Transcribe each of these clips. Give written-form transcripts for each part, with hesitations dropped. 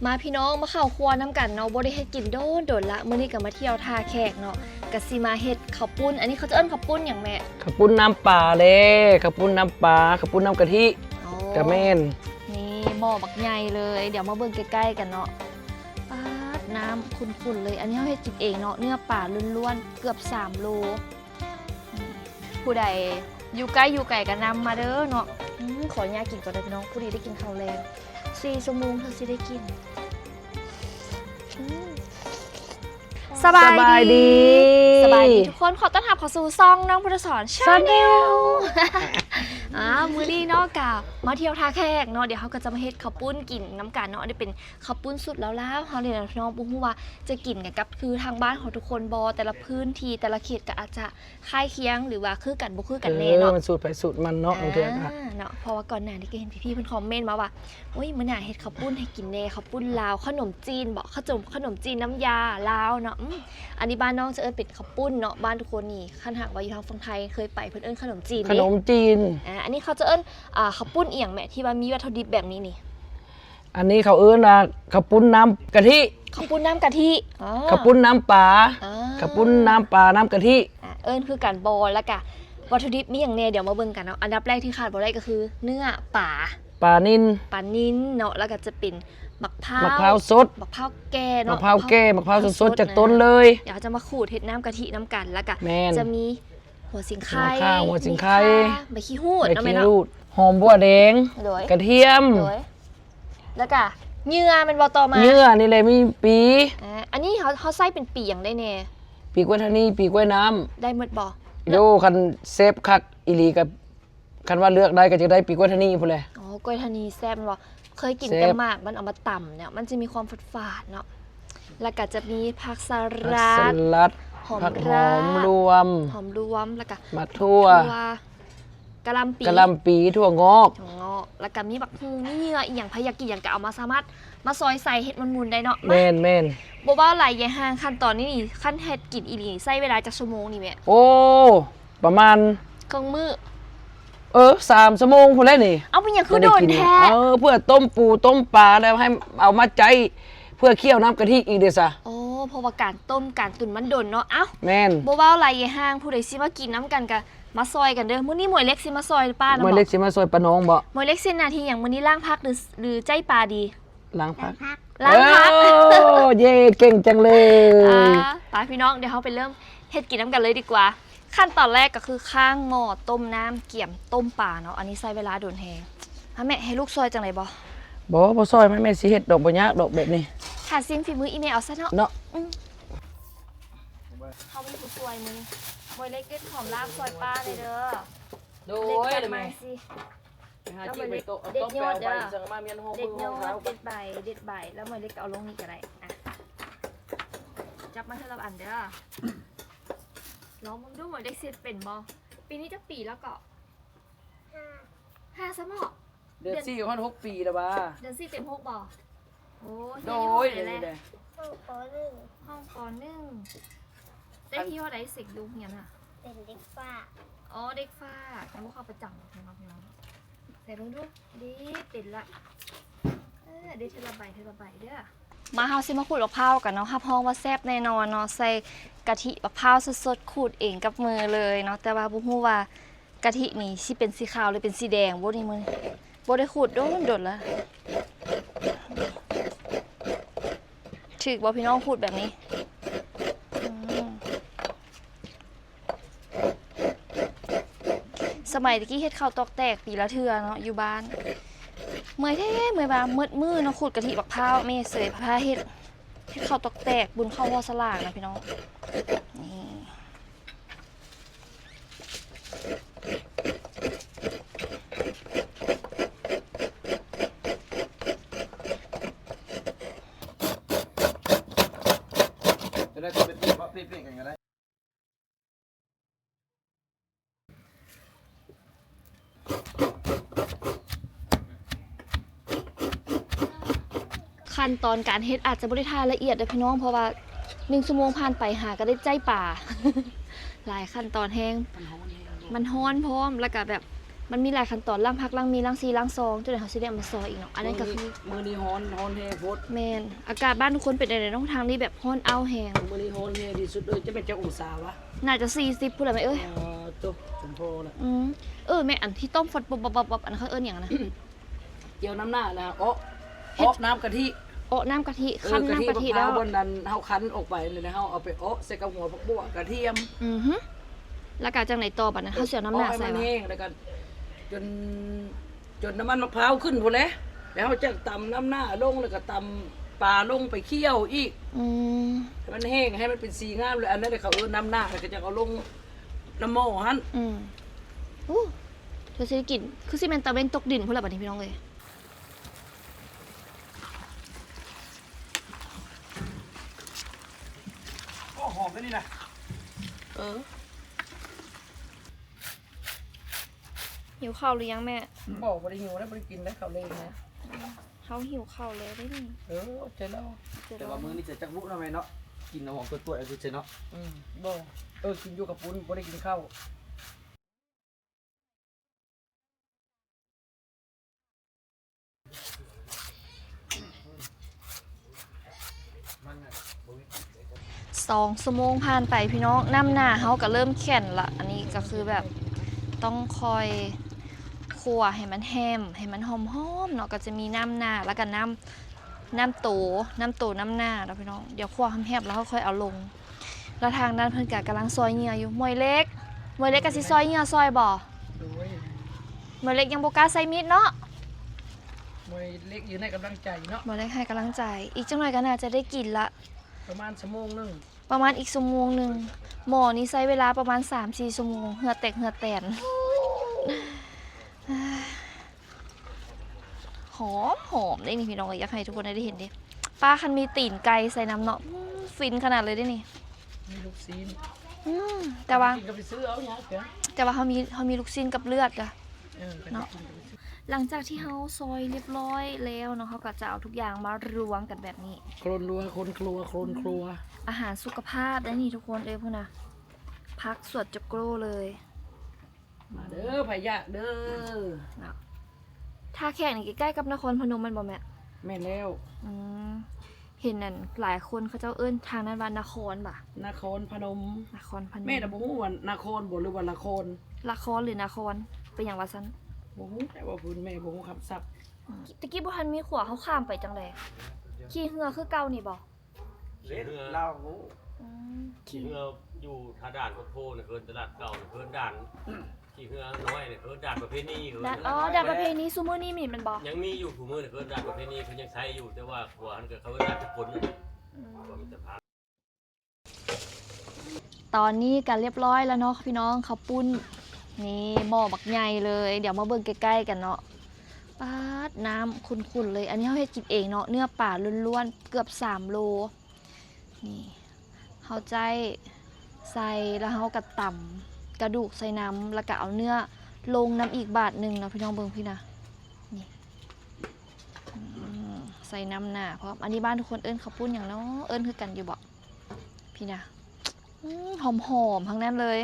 มาพี่น้องมาเข้าครัวน้ำกันเนาะบ่ได้เฮ็ดกินโดนละมื้อนี้ก็มาเที่ยวท่าแขกเนาะก็สิมาเฮ็ดข้าวปุ้นอันนี้เขาจะเอิ้นข้าวปุ้นหยังแม่ข้าวปุ้นน้ำปลาเด้ข้าวปุ้นน้ำปลาข้าวปุ้นน้ำกะทิกะแม่นนี่หม้อบักใหญ่เลยเดี๋ยวมาเบิ่งใกล้ๆกันเนาะปาดน้ำขุ่นๆเลยอันนี้เฮาเฮ็ดกินเองเนาะเนื้อปลาล้วนๆเกือบ3 โลผู้ใดอยู่ใกล้อยู่ไกลก็นำมาเด้อเนาะขออนุญาตกินก่อนเด้อพี่น้องผู้ใดได้กินข้าวแรง4 ชั่วโมงเธอสิได้กินสบายดีทุกคนขอต้อนรับเข้าสู่ซองน้องพุทธสอนชาแนลมื้อนี้เนาะกะมาเที่ยวท่าแขกเนาะเดี๋ยวเขาก็จะมาเฮ็ดข้าวปุ้นกินน้ำกันเนาะอันนี้เป็นข้าวปุ้นสุดแล้วเฮาเลยนะน้องบ่ฮู้ว่าจะกินกันกับคือทางบ้านของทุกคนบ่แต่ละพื้นที่แต่ละเขตก็อาจจะคล้ายเคียงหรือว่าคือกันบ่คือกันแน่เนาะมันสูตรไปสูตรมันเนาะบางทีเนาะเพราะว่าก่อนหน้านี้ก็เห็นพี่ๆเพิ่นคอมเมนต์มาว่าโอ้ยมื้อหน้าเฮ็ดข้าวปุ้นให้กินแน่ข้าวปุ้นลาวขนมจีนบ่ขนมจีนน้ำยาลาวเนาะอันนี้บ้านน้องจะเอิ้นเป็นข้าวปุ้นเนาะบ้านทุกคนนี่คันหากว่าอยู่ทางฝั่งไทยเคยไปเพิ่นเอิ้นขนมจีนขนมจีนอันนี้เขาจะเอิ้นข้าวปุ้นเอียงแม่ที่ว่ามีวัตถุดิบแบบนี้นี่อันนี้เขาเอิ้นว่าข้าวปุ้นน้ำกะทิข้าวปุ้นน้ำกะทิข้าวปุ้นน้ำปลาข้าวปุ้นน้ำปลาน้ำกะทิเอิ้นคือกันบอแล้วก็วัตถุดิบมีอย่างแน่เดี๋ยวมาเบิ่งกันเนาะอันดับแรกที่ขาดบ่ได้ก็คือเนื้อปลานิลเนาะแล้วก็จะเป็นมะพร้าวสดมะพร้าวแก่เนาะมะพร้าวแก่มะพร้าวสดจากต้นเลยเดี๋ยวจะมาขูดเฮ็ดน้ำกะทิน้ำกันแล้วก็จะมีหัวสิงไข่ใบขี้หูดเนาะหอมบัวแดงกระเทียมแล้วก็เยื่อมันบ่ต่อมาเยื่อนี่เลยมีปีอันนี้เขาใส่เป็นปีอย่างได้แน่ปีกล้วยทานีปีกล้วยน้ำได้หมดบ่โยคันเซฟคักอีหลีกับคันว่าเลือกได้ก็จะได้ปีกล้วยทานีพุ่นแหละกล้วยทานีแซ่บบ่เคยกินแต่หมากมันเอามาตำเนี่ยมันจะมีความฝาดๆเนาะแล้วก็จะมีผักสลัดหอมรวมแล้วก็มะทั่วกะหล่ำปีถั่วงอกแล้วก็มีบักฮูมีเนื้ออีหยังพะยากิอย่างก็เอามาสามารถมาซอยใส่เฮ็ดมันมุนได้เนาะแม่นบ่ว่าหลายอย่างห่างขั้นตอนนี้นี่ขั้นเฮ็ดกินอีหลีใช้เวลาจักชั่วโมงนี่แม่โอ้ประมาณครึ่งมื้อ3 ชั่วโมงพุ่นแหละนี่เอาเป็นหยังคือโดนแท้เพื่อต้มปูต้มปลาแล้วให้เอามาใจเพื่อเคี่ยวน้ำกะทิอีกเด้อซะเพราะว่าการต้มการตุ๋นมันโดนเนาะแม่นบ่ว่าหลายอย่างห่างผู้ใดสิมากินน้ำกันก็มาซอยกันเด้อมื้อนี้หมวยเล็กสิมาซอยป้านะหมวยเล็กสิมาซอยป้าน้องบ่หมวยเล็กสิหน้าที่หยังมื้อนี้ล้างผักหรือใจปลาดีล้างผักเย่เก่งจังเลยป้าพี่น้องเดี๋ยวเฮาไปเริ่มเฮ็ดกินน้ำกันเลยดีกว่าขั้นตอนแรกก็คือข้างหม้อต้มน้ำเกี่ยมต้มปลาเนาะอันนี้ใช้เวลาโดนแฮงแม่ให้ลูกซอยจังได๋บ่ซอยแม่สิเฮ็ดดอกบ่ยากดอกแบบนี้ถ้าซิมฝีมืออีเมลเอาซะเนาะเฮาเป็นผู้ซอยมื้อหมวยเล็กเด็ดหอมลาบซอยปลาเลยเด้อโดยเลยแม่หาจิ้มไปโต๊ะต้มแปลวไปจังมาเมียนหอมมือของเราเด็ดใบแล้วหมวยเล็กก็เอาลงนี่ก็ได้จับมาเท่าละอันเด้อลองมึงดูหมวยเล็กเสร็จเป็นบ่ปีนี้จะปีแล้วก็5ซะเนาะเดือน4ฮอด6 ปีแล้วบ่เดือน4เต็ม6บ่โอ้โดยเลยห้องป .1 ได้ที่ว่าได้สิกดูเฮียนอ่ะเป็นเด็กฝ้าเด็กฝ้าแต่พวกเขาประจำนะครับน้องใส่ลงดูดีติดละเดี๋ยวเทละใบเด้อมาเฮาสิมาขูดมะพร้าวกันเนาะฮับฮ้องว่าแซ่บแน่นอนเนาะใส่กะทิมะพร้าวสดๆขูดเองกับมือเลยเนาะแต่ว่าบ่ฮู้ว่ากะทินี่สิเป็นสีขาวหรือเป็นสีแดงบ่นี่มื้อบ่ได้ขูดโดนแล้วถึกบ่พี่น้องขูดแบบนี้สมัยตะกี้เฮ็ดข้าวตอกแตกปีละเทื่อเนาะอยู่บ้านเมื่อยบ่ามืดเนาะขูดกะทิบักพร้าวแม่เสยพาเฮ็ดข้าวตอกแตกบุญข้าววอสลากนะพี่น้องนี่จะได้เป็นเพราะเปรี้ยงๆกันก็ได้ขั้นตอนการเฮ็ดอาจจะบ่ได้ทายละเอียดเด้อพี่น้องเพราะว่า1 ชั่วโมงผ่านไปหาก็ได้ใจป่าหลายขั้นตอนแห้งมันฮ้อนพร้อมแล้วก็แบบ มันมีหลายขั้นตอนล้างพักล้างมีล้างซีล้างซองจนเดี๋ยวเขาสิได้เอามาซอยอีกเนาะอันนั้นก็คือ มื้อนี้ฮ้อนแฮโพด แมนอากาศบ้านทุกคนเป็นอะไรน้องทางนี้แบบร้อนเอาแหง มื้อนี้ฮ้อนแฮที่สุดเลยจะเป็นจักองศาวะ น่าจะ40พูดอะไรไหมเอ้ย จบสมโพน่ะ แม่อันที่ต้มฟัดบบอันนั้นเขาเอิ้นอย่างนะ เจียวน้ำหน้านะอ้อน้ำกะทิ โอ้น้ำกะทิคั้นน้ำกะทิ แล้ แล้ว ว บนนั้นเฮาคั้นออกไปเลยนะเฮาเอาไปใส่กับหัวผักบัวกระเทียม แล้วก็จังไหนต่อบัดนั้นเขาเสียน้ำหนักใส่ ให้มัน บ่ แห้งแล้วก็จนน้ำมันมะพร้าวขึ้นพุ่นแหละแล้วเฮาจะตำน้ำหน้าลงแล้วก็ตำปลาลงไปเคี่ยวอีก ให้มันแห้งให้มันเป็นสีงามเลยอันนั้นเดี๋ยวเขาน้ำหน้าแล้วก็จะเอาลงน้ำหม้อหั่น เธอสิได้กินคือสิแม่นตะเวนตกดินพุ่นละบัดนี้พี่น้องเอ้ย ก็หอมแล้วนี่นะหิวข้าวหรือยังแม่ บอกบ่ได้หิวแล้วบ่ได้กินได้ข้าวเลยนะ เขาหิวข้าวแล้วได้นี่ เจอแล้ว แต่ว่ามื้อนี้จะจักรุเนาะแม่เนาะกินน้ำหอมตัวๆไอ้คือเนาะ บ่กินอยู่กับปุ้นบ่ได้กินข้าว 2 ชั่วโมงผ่านไปพี่น้องน้ำหน้าเขาก็เริ่มแข็งละอันนี้ก็คือแบบต้องคอยคั่วให้มันแฮมให้มันหอมๆเนาะก็จะมีน้ำหน้าแล้วก็น้ำโตน้ำหน้าแล้วพี่น้องเดี๋ยวคั่วแฮมๆแล้วเขาค่อยเอาลงแล้วทางด้านเพิ่นก็กำลังซอยเหงื่ออยู่มวยเล็กก็สิซอยเหงื่อซอยบ่มวยเล็กยังบ่กล้าใส่มีดเนาะ มวยเล็กอยู่ในกำลังใจเนาะ มวยเล็กให้กำลังใจอีกจังหน่อยก็น่าจะได้กินละ ประมาณชั่วโมงนึง ประมาณอีกชั่วโมงหนึ่งหมอนี้ใช้เวลาประมาณ 3-4 ชั่วโมงเหงื่อแตกเหงื่อแตนหอมได้นี่พี่น้องอยากให้ทุกคนได้เห็นดิป้าคันมีตีนไก่ใส่น้ำเนาะฟินขนาดเลยได้นี่ มีลูกซีน แต่ว่า กินก็ไปซื้อเอาเนี่ยเถอะ เขามีลูกชิ้นกับเลือดอะ เนาะ หลังจากที่เขาซอยเรียบร้อยแล้วเนาะเขาก็จะเอาทุกอย่างมารวมกันแบบนี้ โคลนรัวคนครัว อาหารสุขภาพได้นี่ทุกคนพวกนะพักสวดจักโกรเลย มาเด้อพะยะเด้อ ท่าแขกนี่ใกล้ๆกับนครพนมมันบ่แม่ แม่แล้ว เห็นนั่นหลายคนเขาเจ้าเอิ้นทางนั้นว่านครบ่ะ นครพนม นครพนม แม่น่ะบ่ฮู้ว่านครบ่หรือว่านคร ละครหรือนครเป็นอย่างว่าซั่น บ่ฮู้แต่ว่าพื้นแม่บ่ฮู้คำศัพท์ ตะกี้บ่ทันมีขวาเขาข้ามไปจังไดขี่เหือคือเก่านี่บ่ เล่น เรา ขี่เรืออยู่ท่าด่านโพเนี่ยเพิ่นตลาดเก่าเพิ่นด่านขี่เรือน้อยเนี่ยเพิ่นด่านประเภทนี้ ด้านด่านประเพณีซุมื้อนี้มีมันบ่ ยังมีอยู่ผู้มือเนี่ยเพิ่นด่านประเภทนี้เพิ่นยังใช้อยู่แต่ว่าหัวหันก็เขาด่านทุกคนว่ามันจะพา ตอนนี้กันเรียบร้อยแล้วเนาะพี่น้องข้าวปุ้นนี่หม้อบักใหญ่เลยเดี๋ยวมาเบิ่งใกล้ๆกันเนาะปาดน้ำขุ่นๆเลยอันนี้เฮาเฮ็ดกินเองเนาะเนื้อป่าล้วนๆเกือบ3 โลนี่เฮาใจใส่แล้วเฮาก็ตำกระดูกใส่น้ำแล้วก็เอาเนื้อลงน้ำอีกบาทหนึ่งนะพี่น้องเบิ่งพี่นะนี่ใส่น้ำหน้าเพราะอันนี้บ้านทุกคนเอิ้นข้าวปุ้นอย่างเนาะเอิ้นคือกันอยู่บ่พี่นะหอมๆทั้งนั้นเลย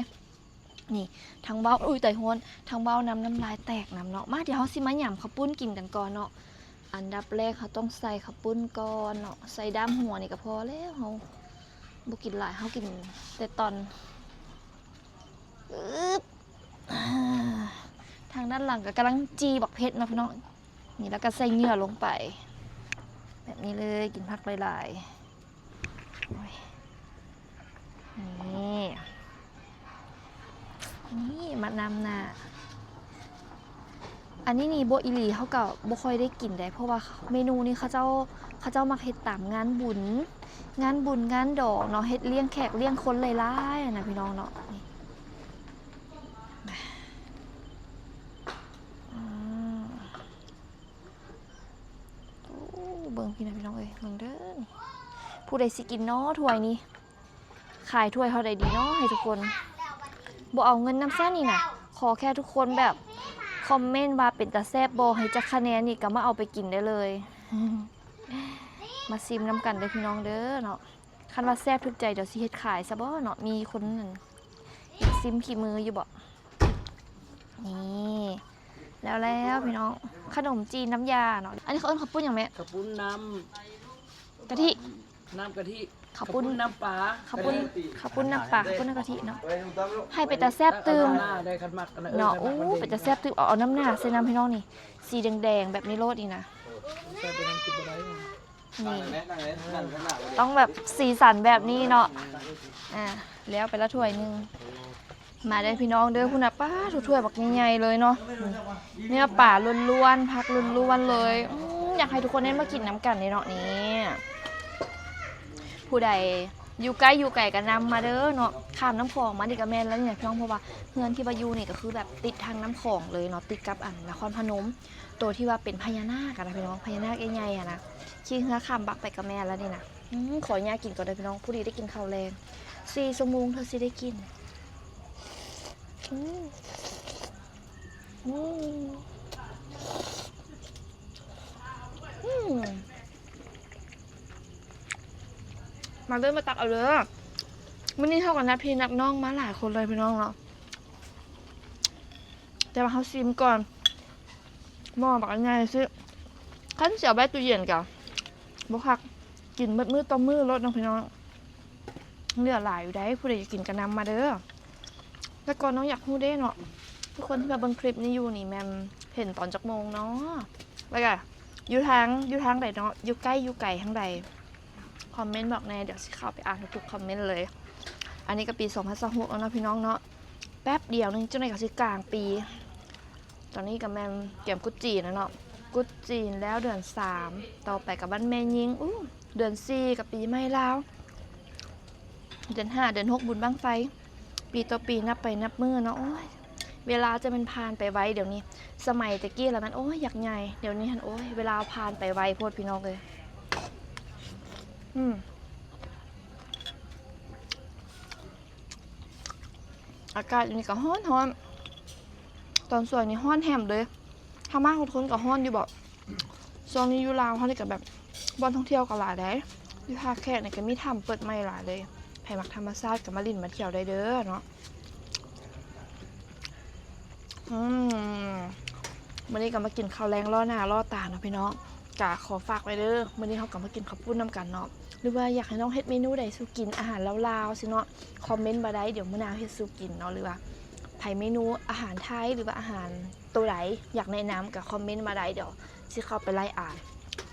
นี่ทางเบ้าอุ้ยแต่ฮ้อนทางเบ้าน้ำลายแตกน้ำเนาะมาเดี๋ยวเฮาสิมาหย่ำข้าวปุ้นกินกันก่อนเนาะอันดับแรกเขาต้องใส่ข้าวปุ้นก่อนเนาะใส่ด้ามหัวนี่ก็พอแล้วเฮาบ่กินหลายเฮากินแต่ตอนทางด้านหลังก็กำลังจีบักเพชรนะพี่น้องนี่แล้วก็ใส่เหงื่อลงไปแบบนี้เลยกินผักหลายๆนี่มะนำนาอันนี้นี่โบอิลีเขาก็บ่ค่อยได้กินได้เพราะว่าเมนูนี้เขาเจ้ามาเฮ็ดตามงานบุญงานดอกเนาะเฮ็ดเลี้ยงแขกเลี้ยงคนหลายๆนะพี่น้องเนาะนี่เบิ่งพี่นะพี่น้องเอ้ยเบิ่งเด้อผู้ใดสิกินเนาะถ้วยนี้ขายถ้วยเท่าใดดีเนาะให้ทุกคนบ่เอาเงินน้ำแซ่นี่นะขอแค่ทุกคนแบบคอมเมนต์ว่าเป็นตาแซ่บบ่ให้จักคะแนนนี่ก็มาเอาไปกินได้เลย มาซิมน้ำกันเด้อพี่น้องเด้อเนาะคันว่าแซ่บทุกใจเดี๋ยวสิเฮ็ดขายซะบ่เนาะมีคนนั่นอยากซิมขี้มืออยู่บ่นี่ แล้วพี่น้องขนมจีนน้ำยาเนาะอันนี้เขาเอิ้นข้าวปุ้นอย่างแม่ กระปุ้นน้ กะทิ ำน้ำกะทิ ข้าวปุ้น น้ำปลา ข้าวปุ้นน้ำปลาข้าวปุ้นน้ำกะทิเนาะให้ไปแต่แซ่บตื่ม หน้าได้คันมัก เนาะอู้ไปแต่แซ่บตื่มเอาน้ำหน้าใส่น้ำพี่น้องนี่สีแดงๆแบบนี้โลดนี่นะ ใส่ไปน้ำกินอะไร นี่ต้องแบบสีสันแบบนี้เนาะแล้วไปละถ้วยหนึงมาได้พี่น้องเด้อคุณน่ะป้าถ้วยบักใหญ่ๆเลยเนาะเนื้อป่าล้วนๆผักล้วนๆเลยอยากให้ทุกคนได้มากินน้ำกันในเนาะนี้ผู้ใดอยู่ใกล้อยู่ไกลกันนำมาเด้อเนาะข้ามน้ำคลองมาดิกะแม่นแล้วเนี่ยพี่น้องเพราะว่าเฮือนที่บายูนี่ก็คือแบบติดทางน้ำคลองเลยเนาะติดกับนครพนมตัวที่ว่าเป็นพญานาคกันนะพี่น้องพญานาคใหญ่ๆนะขี่เฮือข้ามบักไปกับแม่แล้วนี่นะขออนุญาตกินก่อนเลยพี่น้องผู้ดีได้กินข้าวแรง4 ชั่วโมงเธอสิได้กินมาเริ่มมาตักเอาเลยวันนี้เท่ากันนะพี่นักน้องมาหลายคนเลยพี่น้องเนาะแต่ว่าเขาซิมก่อนหม้อบักง่ายซิขั้นเสียวแบตตู้เย็นกับบุคักกินมืดต่อมือรสน้องพี่น้องเหลือหลายอยู่ได้ผู้ใดอยากกินกันนำมาเด้อแล้วก่อนน้องอยากพูดได้เนาะทุกคนที่มาเบิ่งคลิปนี้อยู่นี่แมมเห็นตอนจักโมงเนาะแล้วก็อยู่ทางใดเนาะอยู่ใกล้อยู่ไกลทางใดคอมเมนต์บอกแน่เดี๋ยวสิเข้าไปอ่านทุกคอมเมนต์เลยอันนี้ก็ปี2026แล้วเนาะพี่น้องเนาะแป๊บเดียวนึงจังได๋ก็สิกลางปีตอนนี้กับแมมเตรียมกุดจีนแล้วเนาะกุดจีนแล้วเดือน3ต่อไปกับบ้านแม่ยิงเดือน4กับปีใหม่ลาวเดือน5เดือน6บุญบั้งไฟปีต่อปีนับไปนับมือเนาะโอ้ยเวลาจะเป็นผ่านไปไวเดี๋ยวนี้สมัยตะกี้แล้วมันโอ้ยอยากใหญ่เดี๋ยวนี้โอ้ยเวลาผ่านไปไวโพดพี่น้องเลยอากาศอยู่นี่ก็ฮ้อนตอนสวยนี่ฮ้อนแฮมเลยถ้ามากคนก็ฮ้อนอยู่บอกช่วงนี้อยู่ลาวเขาเลยกับแบบบอนท่องเที่ยวก็หลายได้อยู่ท่าแขกเนี่ยก็มีทำเปิดใหม่หลายเลยไผ่มักธรรมชาติกับมาลินมาเที่ยวได้เด้อเนาะวันนี้ก็มากินข้าวแรงล่อหน้าล่อตาเนาะพี่น้องกะขอฝากไว้เด้อวันนี้เขากลับมากินข้าวปุ้นน้ำกันเนาะหรือว่าอยากให้น้องเฮ็ดเมนูใดสู้กินอาหารลาวๆสิเนาะคอมเมนต์มาได้เดี๋ยวมื้อหน้าเฮ็ดสู้กินเนาะหรือว่าไผเมนูอาหารไทยหรือว่าอาหารตัวไหนอยากแนะนำกับคอมเมนต์มาได้เดี๋ยวสิเข้าไปไล่อ่าน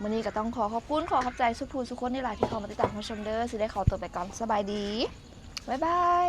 วันนี้ก็ต้องขอบคุณขอบใจสุภูสุคนที่หลายที่เข้ามาติดตามรับชมเด้อสิได้ขอตัวไปก่อนสบายดีบ๊ายบาย